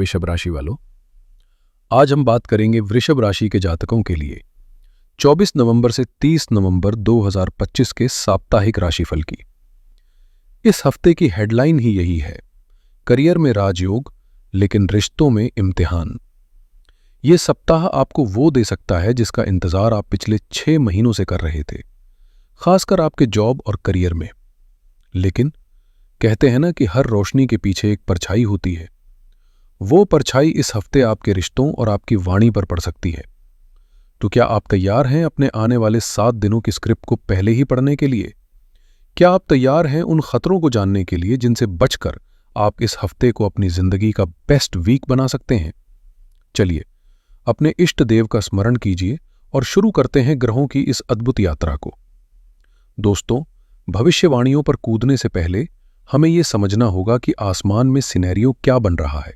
वृषभ राशि वालों, आज हम बात करेंगे वृषभ राशि के जातकों के लिए 24 नवंबर से 30 नवंबर 2025 के साप्ताहिक राशिफल की। इस हफ्ते की हेडलाइन ही यही है, करियर में राजयोग लेकिन रिश्तों में इम्तिहान। ये सप्ताह आपको वो दे सकता है जिसका इंतजार आप पिछले 6 महीनों से कर रहे थे, खासकर आपके जॉब और करियर में। लेकिन कहते हैं ना कि हर रोशनी के पीछे एक परछाई होती है। वो परछाई इस हफ्ते आपके रिश्तों और आपकी वाणी पर पड़ सकती है। तो क्या आप तैयार हैं अपने आने वाले 7 दिनों की स्क्रिप्ट को पहले ही पढ़ने के लिए? क्या आप तैयार हैं उन खतरों को जानने के लिए जिनसे बचकर आप इस हफ्ते को अपनी जिंदगी का बेस्ट वीक बना सकते हैं? चलिए अपने इष्ट देव का स्मरण कीजिए और शुरू करते हैं ग्रहों की इस अद्भुत यात्रा को। दोस्तों, भविष्यवाणियों पर कूदने से पहले हमें यह समझना होगा कि आसमान में सिनेरियो क्या बन रहा है।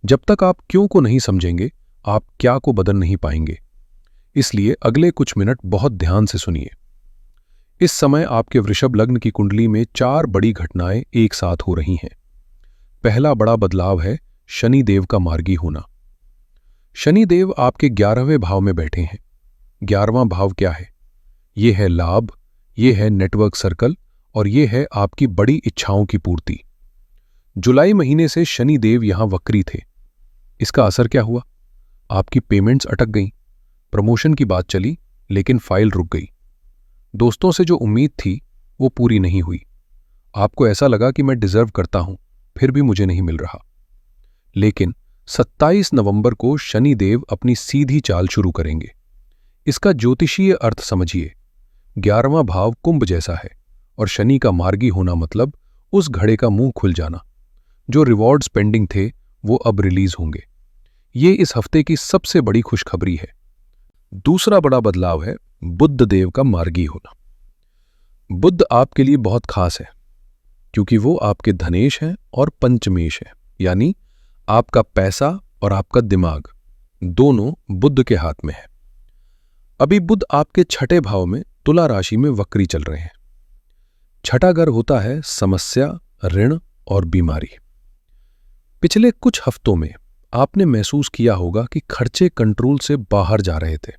जब तक आप क्यों को नहीं समझेंगे, आप क्या को बदल नहीं पाएंगे। इसलिए अगले कुछ मिनट बहुत ध्यान से सुनिए। इस समय आपके वृषभ लग्न की कुंडली में 4 बड़ी घटनाएं एक साथ हो रही हैं। पहला बड़ा बदलाव है शनि देव का मार्गी होना। शनि देव आपके 11वें भाव में बैठे हैं। 11वां भाव क्या है? ये है लाभ, ये है नेटवर्क सर्कल और ये है आपकी बड़ी इच्छाओं की पूर्ति। जुलाई महीने से शनि देव यहां वक्री थे। इसका असर क्या हुआ? आपकी पेमेंट्स अटक गईं, प्रमोशन की बात चली लेकिन फाइल रुक गई। दोस्तों से जो उम्मीद थी वो पूरी नहीं हुई। आपको ऐसा लगा कि मैं डिजर्व करता हूं, फिर भी मुझे नहीं मिल रहा। लेकिन 27 नवंबर को शनि देव अपनी सीधी चाल शुरू करेंगे। इसका ज्योतिषीय अर्थ समझिए। 11वां भाव कुंभ जैसा है और शनि का मार्गी होना मतलब उस घड़े का मुंह खुल जाना। जो रिवॉर्ड्स पेंडिंग थे वो अब रिलीज होंगे। ये इस हफ्ते की सबसे बड़ी खुशखबरी है। दूसरा बड़ा बदलाव है बुध देव का मार्गी होना। बुध आपके लिए बहुत खास है क्योंकि वो आपके धनेश हैं और पंचमेश हैं, यानी आपका पैसा और आपका दिमाग दोनों बुध के हाथ में है। अभी बुध आपके 6ठे भाव में तुला राशि में वक्री चल रहे हैं। 6ठा घर होता है समस्या, ऋण और बीमारी। पिछले कुछ हफ्तों में आपने महसूस किया होगा कि खर्चे कंट्रोल से बाहर जा रहे थे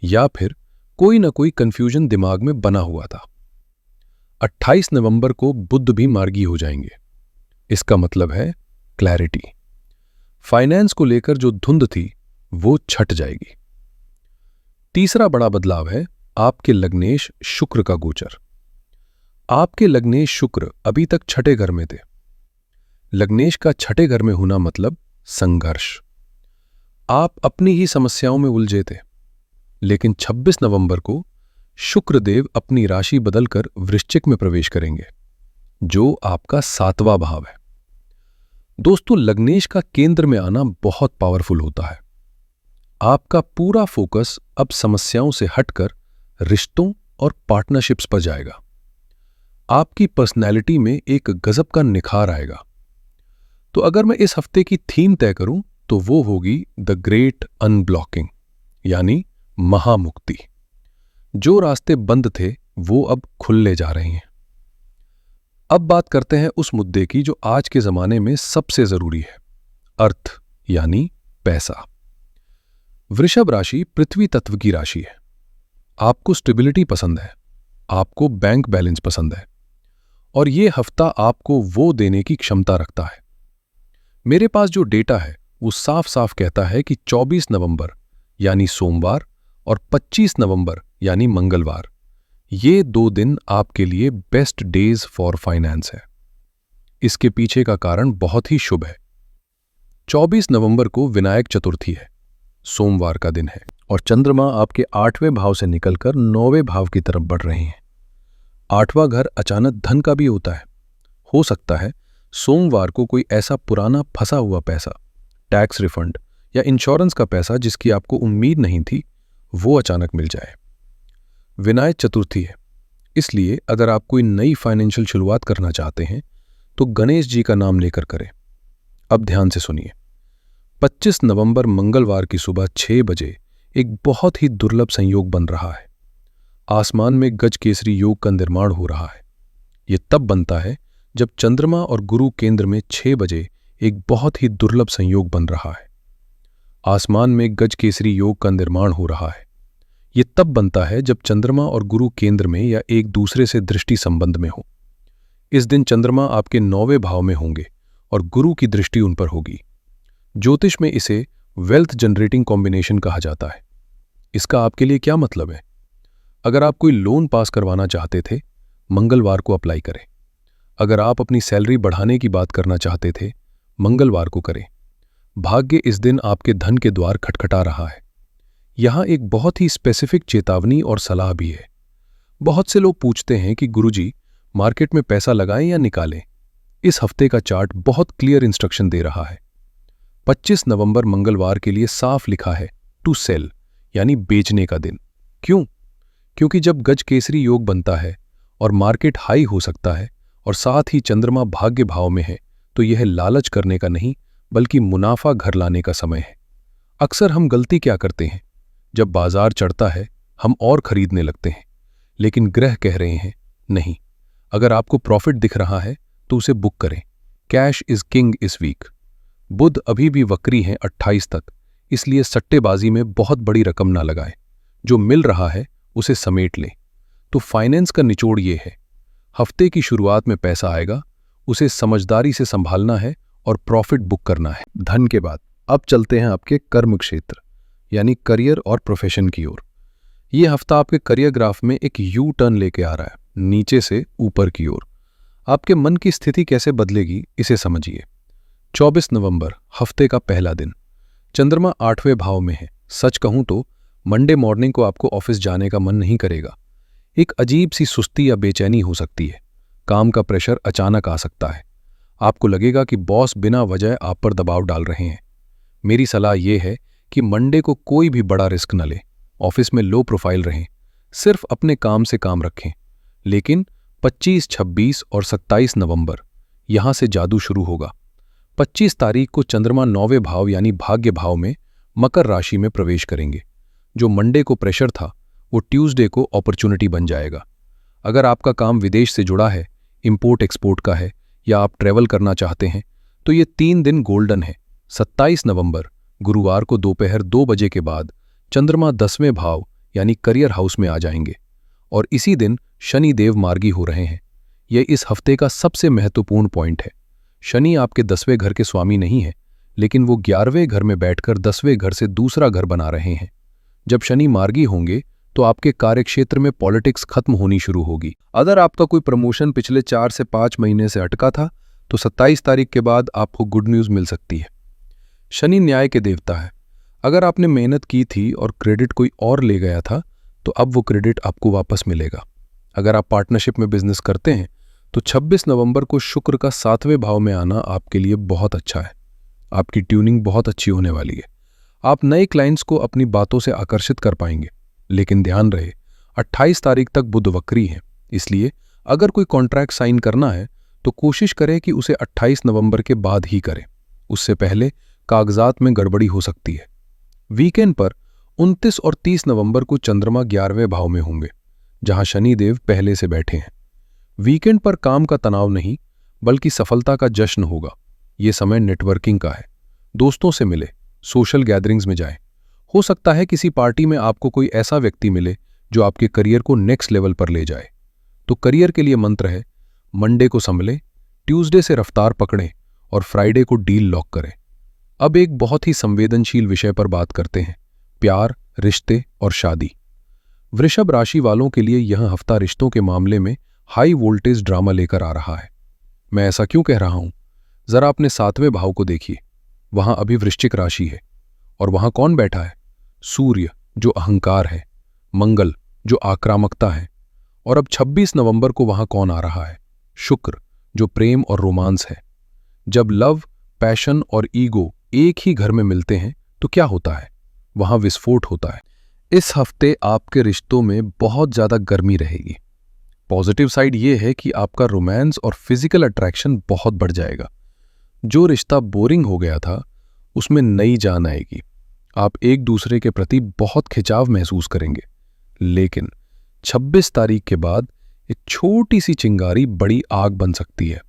या फिर कोई ना कोई कंफ्यूजन दिमाग में बना हुआ था। 28 नवंबर को बुध भी मार्गी हो जाएंगे। इसका मतलब है क्लैरिटी। फाइनेंस को लेकर जो धुंध थी वो छट जाएगी। तीसरा बड़ा बदलाव है आपके लग्नेश शुक्र का गोचर। आपके लग्नेश शुक्र अभी तक 6ठे घर में थे। लग्नेश का 6ठे घर में होना मतलब संघर्ष। आप अपनी ही समस्याओं में उलझे थे। लेकिन 26 नवंबर को शुक्रदेव अपनी राशि बदलकर वृश्चिक में प्रवेश करेंगे, जो आपका 7वां भाव है। दोस्तों, लग्नेश का केंद्र में आना बहुत पावरफुल होता है। आपका पूरा फोकस अब समस्याओं से हटकर रिश्तों और पार्टनरशिप्स पर जाएगा। आपकी पर्सनैलिटी में एक गजब का निखार आएगा। तो अगर मैं इस हफ्ते की थीम तय करूं तो वो होगी द ग्रेट अनब्लॉकिंग, यानी महामुक्ति। जो रास्ते बंद थे वो अब खुलने जा रहे हैं। अब बात करते हैं उस मुद्दे की जो आज के जमाने में सबसे जरूरी है, अर्थ यानी पैसा। वृषभ राशि पृथ्वी तत्व की राशि है। आपको स्टेबिलिटी पसंद है, आपको बैंक बैलेंस पसंद है और ये हफ्ता आपको वो देने की क्षमता रखता है। मेरे पास जो डेटा है वो साफ साफ कहता है कि 24 नवंबर यानी सोमवार और 25 नवंबर यानी मंगलवार, ये 2 दिन आपके लिए बेस्ट डेज फॉर फाइनेंस है। इसके पीछे का कारण बहुत ही शुभ है। 24 नवंबर को विनायक चतुर्थी है, सोमवार का दिन है और चंद्रमा आपके 8वें भाव से निकलकर 9वें भाव की तरफ बढ़ रहे हैं। 8वां घर अचानक धन का भी होता है। हो सकता है सोमवार को कोई ऐसा पुराना फंसा हुआ पैसा, टैक्स रिफंड या इंश्योरेंस का पैसा जिसकी आपको उम्मीद नहीं थी, वो अचानक मिल जाए। विनायक चतुर्थी है, इसलिए अगर आप कोई नई फाइनेंशियल शुरुआत करना चाहते हैं तो गणेश जी का नाम लेकर करें। अब ध्यान से सुनिए। 25 नवंबर मंगलवार की सुबह 6 बजे एक बहुत ही दुर्लभ संयोग बन रहा है। आसमान में गज केसरी योग का निर्माण हो रहा है। यह तब बनता है जब चंद्रमा और गुरु केंद्र में 6 बजे एक बहुत ही दुर्लभ संयोग बन रहा है। आसमान में गज केसरी योग का निर्माण हो रहा है। ये तब बनता है जब चंद्रमा और गुरु केंद्र में या एक दूसरे से दृष्टि संबंध में हो। इस दिन चंद्रमा आपके 9वें भाव में होंगे और गुरु की दृष्टि उन पर होगी। ज्योतिष में इसे वेल्थ जनरेटिंग कॉम्बिनेशन कहा जाता है। इसका आपके लिए क्या मतलब है? अगर आप कोई लोन पास करवाना चाहते थे, मंगलवार को अप्लाई करें। अगर आप अपनी सैलरी बढ़ाने की बात करना चाहते थे, मंगलवार को करें। भाग्य इस दिन आपके धन के द्वार खटखटा रहा है। यहां एक बहुत ही स्पेसिफिक चेतावनी और सलाह भी है। बहुत से लोग पूछते हैं कि गुरुजी, मार्केट में पैसा लगाएं या निकालें। इस हफ्ते का चार्ट बहुत क्लियर इंस्ट्रक्शन दे रहा है। 25 नवंबर मंगलवार के लिए साफ लिखा है टू सेल, यानी बेचने का दिन। क्यों? क्योंकि जब गज केसरी योग बनता है और मार्केट हाई हो सकता है और साथ ही चंद्रमा भाग्य भाव में है, तो यह लालच करने का नहीं बल्कि मुनाफा घर लाने का समय है। अक्सर हम गलती क्या करते हैं? जब बाजार चढ़ता है हम और खरीदने लगते हैं, लेकिन ग्रह कह रहे हैं नहीं। अगर आपको प्रॉफिट दिख रहा है तो उसे बुक करें। कैश इज किंग इस वीक। बुध अभी भी वक्री हैं 28 तक, इसलिए सट्टेबाजी में बहुत बड़ी रकम ना लगाएं। जो मिल रहा है उसे समेट लें। तो फाइनेंस का निचोड़ ये है, हफ्ते की शुरुआत में पैसा आएगा, उसे समझदारी से संभालना है और प्रॉफिट बुक करना है। धन के बाद अब चलते हैं आपके कर्म क्षेत्र यानी करियर और प्रोफेशन की ओर। यह हफ्ता आपके करियर ग्राफ में एक यू टर्न लेके आ रहा है, नीचे से ऊपर की ओर। आपके मन की स्थिति कैसे बदलेगी इसे समझिए। 24 नवंबर हफ्ते का पहला दिन, चंद्रमा 8वें भाव में है। सच कहूं तो मंडे मॉर्निंग को आपको ऑफिस जाने का मन नहीं करेगा। एक अजीब सी सुस्ती या बेचैनी हो सकती है। काम का प्रेशर अचानक आ सकता है। आपको लगेगा कि बॉस बिना वजह आप पर दबाव डाल रहे हैं। मेरी सलाह यह है कि मंडे को कोई भी बड़ा रिस्क न लें। ऑफिस में लो प्रोफाइल रहें, सिर्फ अपने काम से काम रखें। लेकिन 25, 26 और 27 नवंबर यहां से जादू शुरू होगा। 25 तारीख को चंद्रमा 9वें भाव यानी भाग्य भाव में मकर राशि में प्रवेश करेंगे। जो मंडे को प्रेशर था वो ट्यूसडे को अपॉर्चुनिटी बन जाएगा। अगर आपका काम विदेश से जुड़ा है, इंपोर्ट एक्सपोर्ट का है या आप ट्रैवल करना चाहते हैं तो ये 3 दिन गोल्डन है। 27 नवंबर गुरुवार को दोपहर 2 बजे के बाद चंद्रमा 10वें भाव यानी करियर हाउस में आ जाएंगे और इसी दिन शनि देव मार्गी हो रहे हैं। यह इस हफ्ते का सबसे महत्वपूर्ण पॉइंट है। शनि आपके 10वें घर के स्वामी नहीं है, लेकिन वो 11वें घर में बैठकर 10वें घर से दूसरा घर बना रहे हैं। जब शनि मार्गी होंगे तो आपके कार्यक्षेत्र में पॉलिटिक्स खत्म होनी शुरू होगी। अगर आपका कोई प्रमोशन पिछले 4 से 5 महीने से अटका था तो 27 तारीख के बाद आपको गुड न्यूज़ मिल सकती है। शनि न्याय के देवता है। अगर आपने मेहनत की थी और क्रेडिट कोई और ले गया था तो अब वो क्रेडिट आपको वापस मिलेगा। अगर आप पार्टनरशिप में बिजनेस करते हैं तो 26 नवंबर को शुक्र का 7वें भाव में आना आपके लिए बहुत अच्छा है। आपकी ट्यूनिंग बहुत अच्छी होने वाली है। आप नए क्लाइंट्स को अपनी बातों से आकर्षित कर पाएंगे। लेकिन ध्यान रहे 28 तारीख तक बुध वक्री है, इसलिए अगर कोई कॉन्ट्रैक्ट साइन करना है तो कोशिश करें कि उसे 28 नवंबर के बाद ही करें। उससे पहले कागजात में गड़बड़ी हो सकती है। वीकेंड पर 29 और 30 नवंबर को चंद्रमा 11वें भाव में होंगे, जहां शनि देव पहले से बैठे हैं। वीकेंड पर काम का तनाव नहीं बल्कि सफलता का जश्न होगा। ये समय नेटवर्किंग का है। दोस्तों से मिले, सोशल गैदरिंग्स में जाएं। हो सकता है किसी पार्टी में आपको कोई ऐसा व्यक्ति मिले जो आपके करियर को नेक्स्ट लेवल पर ले जाए। तो करियर के लिए मंत्र है, मंडे को संभलें, ट्यूसडे से रफ्तार पकड़ें और फ्राइडे को डील लॉक करें। अब एक बहुत ही संवेदनशील विषय पर बात करते हैं, प्यार, रिश्ते और शादी। वृषभ राशि वालों के लिए यह हफ्ता रिश्तों के मामले में हाई वोल्टेज ड्रामा लेकर आ रहा है। मैं ऐसा क्यों कह रहा हूं? जरा अपने 7वें भाव को देखिए। वहां अभी वृश्चिक राशि है और वहां कौन बैठा है? सूर्य जो अहंकार है, मंगल जो आक्रामकता है, और अब 26 नवंबर को वहां कौन आ रहा है? शुक्र जो प्रेम और रोमांस है। जब लव, पैशन और ईगो एक ही घर में मिलते हैं तो क्या होता है? वहां विस्फोट होता है। इस हफ्ते आपके रिश्तों में बहुत ज्यादा गर्मी रहेगी। पॉजिटिव साइड ये है कि आपका रोमांस और फिजिकल अट्रैक्शन बहुत बढ़ जाएगा। जो रिश्ता बोरिंग हो गया था उसमें नई जान आएगी। आप एक दूसरे के प्रति बहुत खिंचाव महसूस करेंगे। लेकिन 26 तारीख के बाद एक छोटी सी चिंगारी बड़ी आग बन सकती है।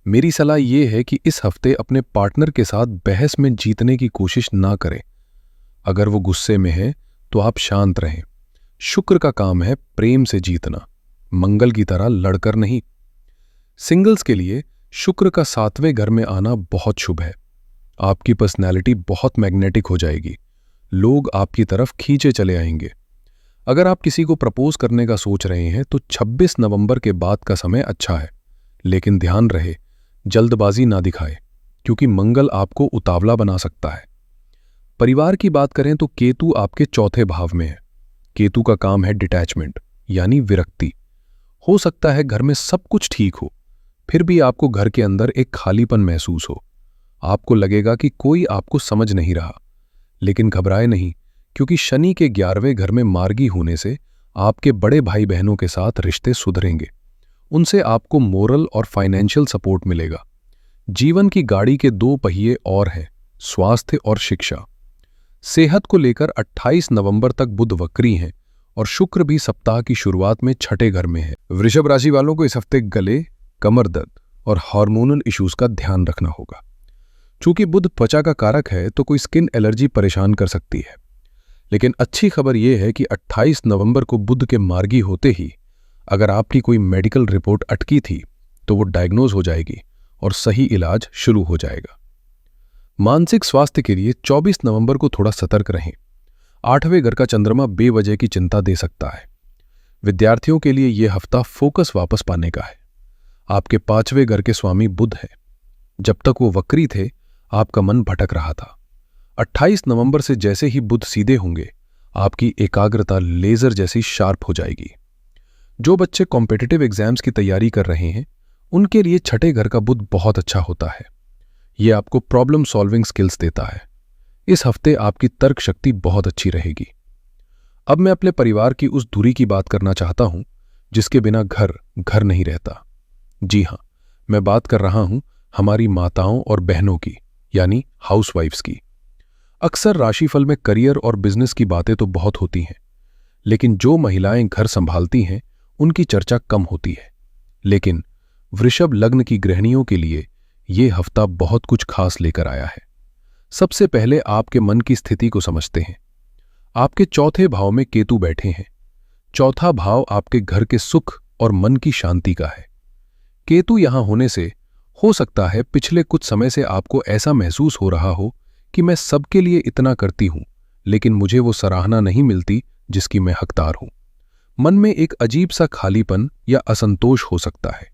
मेरी सलाह ये है कि इस हफ्ते अपने पार्टनर के साथ बहस में जीतने की कोशिश ना करें। अगर वो गुस्से में है तो आप शांत रहें। शुक्र का काम है प्रेम से जीतना, मंगल की तरह लड़कर नहीं। सिंगल्स के लिए शुक्र का 7वें घर में आना बहुत शुभ है। आपकी पर्सनैलिटी बहुत मैग्नेटिक हो जाएगी, लोग आपकी तरफ खींचे चले आएंगे। अगर आप किसी को प्रपोज करने का सोच रहे हैं तो 26 नवंबर के बाद का समय अच्छा है, लेकिन ध्यान रहे जल्दबाजी ना दिखाए, क्योंकि मंगल आपको उतावला बना सकता है। परिवार की बात करें तो केतु आपके 4थे भाव में है। केतु का काम है डिटैचमेंट, यानी विरक्ति। हो सकता है घर में सब कुछ ठीक हो, फिर भी आपको घर के अंदर एक खालीपन महसूस हो। आपको लगेगा कि कोई आपको समझ नहीं रहा, लेकिन घबराए नहीं, क्योंकि शनि के 11वें घर में मार्गी होने से आपके बड़े भाई बहनों के साथ रिश्ते सुधरेंगे। उनसे आपको मोरल और फाइनेंशियल सपोर्ट मिलेगा। जीवन की गाड़ी के 2 पहिए और हैं, स्वास्थ्य और शिक्षा। सेहत को लेकर 28 नवंबर तक बुध वक्री हैं और शुक्र भी सप्ताह की शुरुआत में 6ठे घर में है। वृषभ राशि वालों को इस हफ्ते गले, कमर दर्द और हार्मोनल इश्यूज का ध्यान रखना होगा। चूंकि बुध त्वचा का कारक है तो कोई स्किन एलर्जी परेशान कर सकती है, लेकिन अच्छी खबर यह है कि 28 नवंबर को बुध के मार्गी होते ही अगर आपकी कोई मेडिकल रिपोर्ट अटकी थी तो वो डायग्नोज हो जाएगी और सही इलाज शुरू हो जाएगा। मानसिक स्वास्थ्य के लिए 24 नवंबर को थोड़ा सतर्क रहें। 8वें घर का चंद्रमा बेवजह की चिंता दे सकता है। विद्यार्थियों के लिए यह हफ्ता फोकस वापस पाने का है। आपके 5वें घर के स्वामी बुध है। जब तक वो वक्री थे आपका मन भटक रहा था। 28 नवंबर से जैसे ही बुध सीधे होंगे आपकी एकाग्रता लेजर जैसी शार्प हो जाएगी। जो बच्चे कॉम्पिटिटिव एग्जाम्स की तैयारी कर रहे हैं उनके लिए 6ठे घर का बुध बहुत अच्छा होता है। यह आपको प्रॉब्लम सॉल्विंग स्किल्स देता है। इस हफ्ते आपकी तर्क शक्ति बहुत अच्छी रहेगी। अब मैं अपने परिवार की उस दूरी की बात करना चाहता हूं जिसके बिना घर घर नहीं रहता। जी हां, मैं बात कर रहा हूं हमारी माताओं और बहनों की, यानी हाउसवाइफ्स की। अक्सर राशिफल में करियर और बिजनेस की बातें तो बहुत होती हैं, लेकिन जो महिलाएं घर संभालती हैं उनकी चर्चा कम होती है। लेकिन वृषभ लग्न की गृहिणियों के लिए यह हफ्ता बहुत कुछ खास लेकर आया है। सबसे पहले आपके मन की स्थिति को समझते हैं। आपके 4थे भाव में केतु बैठे हैं। 4था भाव आपके घर के सुख और मन की शांति का है। केतु यहां होने से हो सकता है पिछले कुछ समय से आपको ऐसा महसूस हो रहा हो कि मैं सबके लिए इतना करती हूं, लेकिन मुझे वो सराहना नहीं मिलती जिसकी मैं हकदार हूं। मन में एक अजीब सा खालीपन या असंतोष हो सकता है।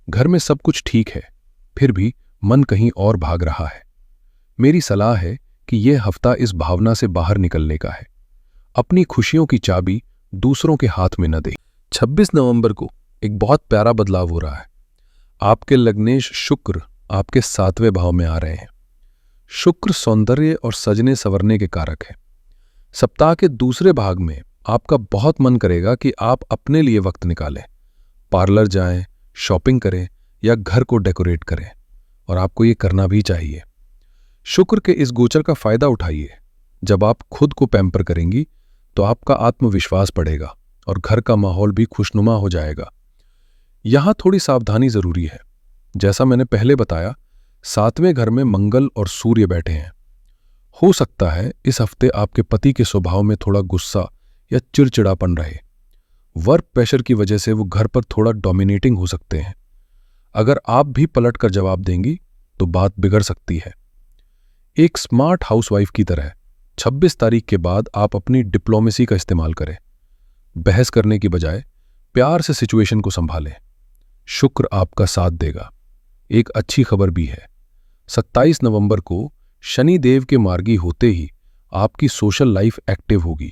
घर में सब कुछ ठीक है, फिर भी मन कहीं और भाग रहा है। मेरी सलाह है कि यह हफ्ता इस भावना से बाहर निकलने का है। अपनी खुशियों की चाबी दूसरों के हाथ में न दें। 26 नवंबर को एक बहुत प्यारा बदलाव हो रहा है। आपके लग्नेश शुक्र आपके 7वें भाव में आ रहे हैं। शुक्र सौंदर्य और सजने संवरने के कारक है। सप्ताह के दूसरे भाग में आपका बहुत मन करेगा कि आप अपने लिए वक्त निकालें, पार्लर जाएं, शॉपिंग करें या घर को डेकोरेट करें, और आपको ये करना भी चाहिए। शुक्र के इस गोचर का फायदा उठाइए। जब आप खुद को पैम्पर करेंगी तो आपका आत्मविश्वास बढ़ेगा और घर का माहौल भी खुशनुमा हो जाएगा। यहां थोड़ी सावधानी जरूरी है। जैसा मैंने पहले बताया, 7वें घर में मंगल और सूर्य बैठे हैं। हो सकता है इस हफ्ते आपके पति के स्वभाव में थोड़ा गुस्सा या चिड़चिड़ापन रहे। वर्क प्रेशर की वजह से वो घर पर थोड़ा डोमिनेटिंग हो सकते हैं। अगर आप भी पलट कर जवाब देंगी तो बात बिगड़ सकती है। एक स्मार्ट हाउसवाइफ की तरह 26 तारीख के बाद आप अपनी डिप्लोमेसी का इस्तेमाल करें। बहस करने की बजाय प्यार से सिचुएशन को संभालें। शुक्र आपका साथ देगा। एक अच्छी खबर भी है, 27 नवंबर को शनि देव के मार्गी होते ही आपकी सोशल लाइफ एक्टिव होगी।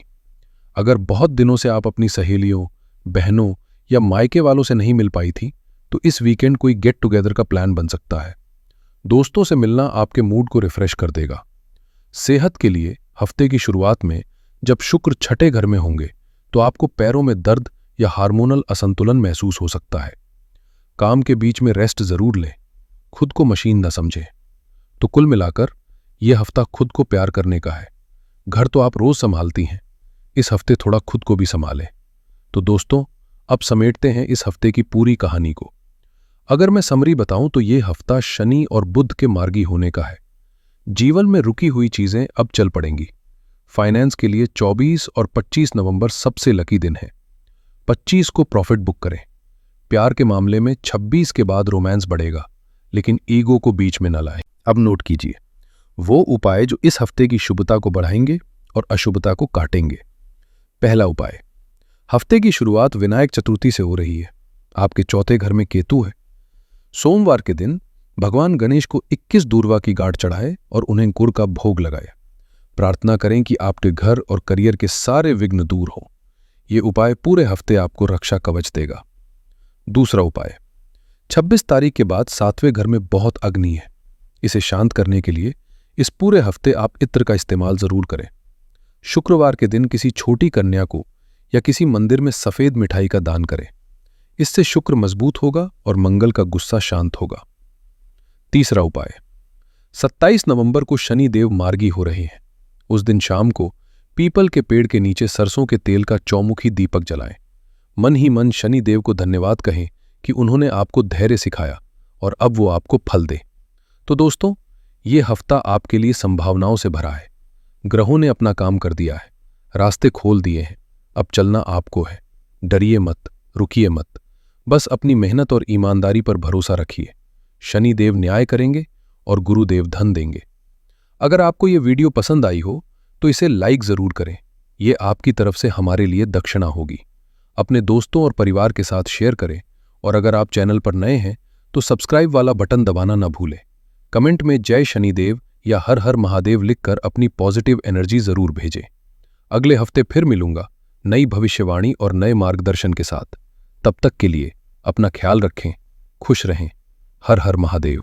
अगर बहुत दिनों से आप अपनी सहेलियों, बहनों या मायके वालों से नहीं मिल पाई थी तो इस वीकेंड कोई गेट टुगेदर का प्लान बन सकता है। दोस्तों से मिलना आपके मूड को रिफ्रेश कर देगा। सेहत के लिए हफ्ते की शुरुआत में जब शुक्र 6ठे घर में होंगे तो आपको पैरों में दर्द या हार्मोनल असंतुलन महसूस हो सकता है। काम के बीच में रेस्ट जरूर लें, खुद को मशीन न समझें। तो कुल मिलाकर यह हफ्ता खुद को प्यार करने का है। घर तो आप रोज संभालती हैं, इस हफ्ते थोड़ा खुद को भी संभालें। तो दोस्तों, अब समेटते हैं इस हफ्ते की पूरी कहानी को। अगर मैं समरी बताऊं तो ये हफ्ता शनि और बुध के मार्गी होने का है। जीवन में रुकी हुई चीजें अब चल पड़ेंगी। फाइनेंस के लिए 24 और 25 नवंबर सबसे लकी दिन है। 25 को प्रॉफिट बुक करें। प्यार के मामले में 26 के बाद रोमांस बढ़ेगा, लेकिन ईगो को बीच में न लाएं। अब नोट कीजिए वो उपाय जो इस हफ्ते की शुभता को बढ़ाएंगे और अशुभता को काटेंगे। पहला उपाय, हफ्ते की शुरुआत विनायक चतुर्थी से हो रही है। आपके चौथे घर में केतु है। सोमवार के दिन भगवान गणेश को 21 दूर्वा की गांठ चढ़ाए और उन्हें गुड़ का भोग लगाए। प्रार्थना करें कि आपके घर और करियर के सारे विघ्न दूर हों। ये उपाय पूरे हफ्ते आपको रक्षा कवच देगा। दूसरा उपाय, 26 तारीख के बाद 7वें घर में बहुत अग्नि है। इसे शांत करने के लिए इस पूरे हफ्ते आप इत्र का इस्तेमाल जरूर करें। शुक्रवार के दिन किसी छोटी कन्या को या किसी मंदिर में सफेद मिठाई का दान करें। इससे शुक्र मजबूत होगा और मंगल का गुस्सा शांत होगा। तीसरा उपाय, 27 नवंबर को शनि देव मार्गी हो रहे हैं। उस दिन शाम को पीपल के पेड़ के नीचे सरसों के तेल का चौमुखी दीपक जलाएं। मन ही मन शनि देव को धन्यवाद कहें कि उन्होंने आपको धैर्य सिखाया और अब वो आपको फल दे। तो दोस्तों, ये हफ्ता आपके लिए संभावनाओं से भरा है। ग्रहों ने अपना काम कर दिया है, रास्ते खोल दिए हैं। अब चलना आपको है। डरिए मत, रुकिए मत, बस अपनी मेहनत और ईमानदारी पर भरोसा रखिए। शनि देव न्याय करेंगे और गुरुदेव धन देंगे। अगर आपको ये वीडियो पसंद आई हो तो इसे लाइक जरूर करें। ये आपकी तरफ से हमारे लिए दक्षिणा होगी। अपने दोस्तों और परिवार के साथ शेयर करें और अगर आप चैनल पर नए हैं तो सब्सक्राइब वाला बटन दबाना न भूलें। कमेंट में जय शनिदेव या हर हर महादेव लिखकर अपनी पॉजिटिव एनर्जी जरूर भेजें। अगले हफ्ते फिर मिलूंगा नई भविष्यवाणी और नए मार्गदर्शन के साथ। तब तक के लिए अपना ख्याल रखें, खुश रहें। हर हर महादेव।